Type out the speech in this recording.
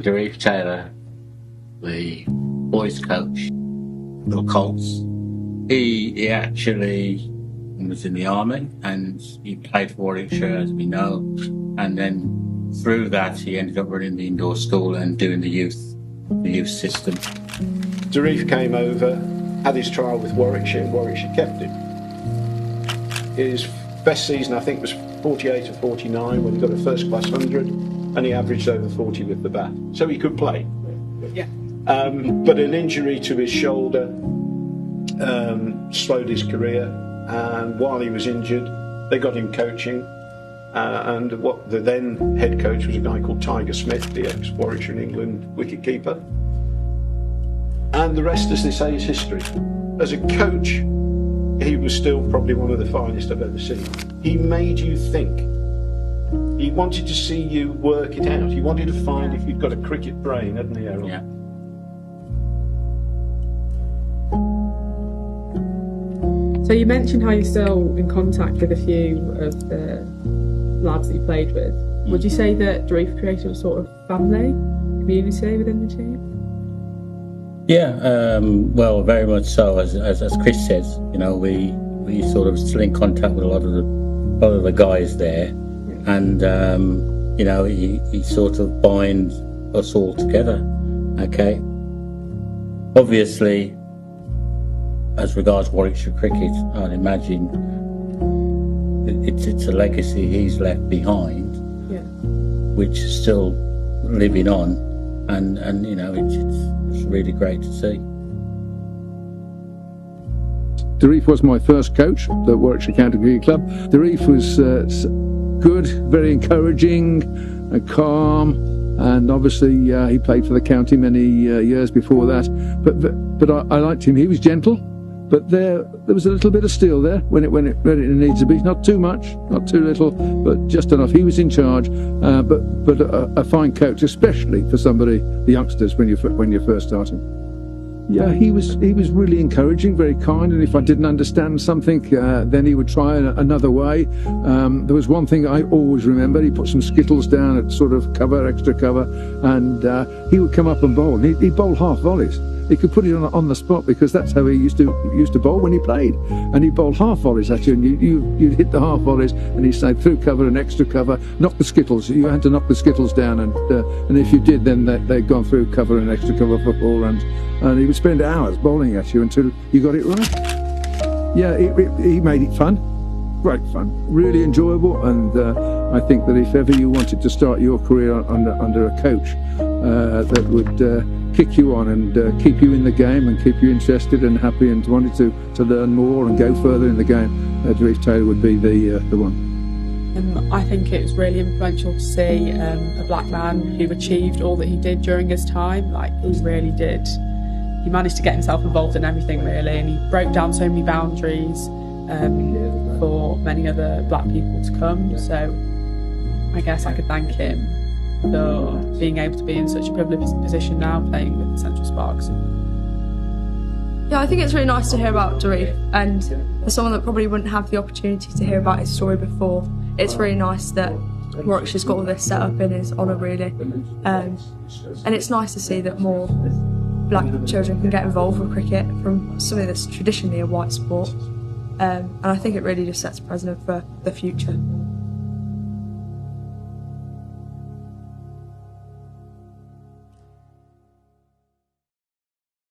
Darif Taylor, the boys coach for Colts, he actually was in the army and he played for Warwickshire, as we know, and then through that he ended up running the indoor school and doing the youth system. Darif came over, had his trial with Warwickshire, and Warwickshire kept him. His best season, I think, was 48 or 49 when he got a first class 100, and he averaged over 40 with the bat, so he could play. Yeah. But an injury to his shoulder slowed his career, and while he was injured, they got him coaching, and what the then head coach was a guy called Tiger Smith, the ex-Warwickshire and England wicketkeeper. And the rest, as they say, is history. As a coach, he was still probably one of the finest I've ever seen. He made you think. He wanted to see you work it out. He wanted to find if you'd got a cricket brain, hadn't he, Errol? Yeah. So you mentioned how you're still in contact with a few of the lads that you played with. Would you say that Darif created a sort of family, community within the team? Yeah, well, very much so. As Chris says, you know, we sort of still in contact with a lot of the guys there, and you know, he sort of binds us all together. Okay, obviously, as regards Warwickshire cricket, I'd imagine it's a legacy he's left behind, which is still living on, and you know, it's really great to see. Darif was my first coach at the Warwickshire County Cricket Club. Darif was good, very encouraging, calm, and obviously he played for the county many years before that. But I liked him. He was gentle, but there was a little bit of steel there when it needs to be. Not too much, not too little, but just enough. He was in charge, but a fine coach, especially for somebody, the youngsters, when you're first starting. Yeah, he was really encouraging, very kind, and if I didn't understand something, then he would try another way. There was one thing I always remember: he put some skittles down at sort of extra cover, and he would come up and bowl. And he'd bowl half volleys. He could put it on the spot because that's how he used to bowl when he played. And he'd bowl half volleys at you, and you'd hit the half volleys, and he'd say through cover and extra cover, knock the skittles. You had to knock the skittles down, and if you did, then they'd gone through cover and extra cover for 4 runs. And he would spend hours bowling at you until you got it right. Yeah, he made it fun, great fun, really enjoyable. And I think that if ever you wanted to start your career under a coach that would kick you on and keep you in the game and keep you interested and happy and wanted to learn more and go further in the game, Darif Taylor would be the one. I think it was really influential to see a black man who achieved all that he did during his time. Like, he really did. He managed to get himself involved in everything, really, and he broke down so many boundaries for many other black people to come. So I guess I could thank him for being able to be in such a privileged position now, playing with the Central Sparks. Yeah, I think it's really nice to hear about Darif, and as someone that probably wouldn't have the opportunity to hear about his story before, it's really nice that Warwickshire's got all this set up in his honour, really. And it's nice to see that more black children can get involved with cricket from something that's traditionally a white sport. And I think it really just sets a precedent for the future.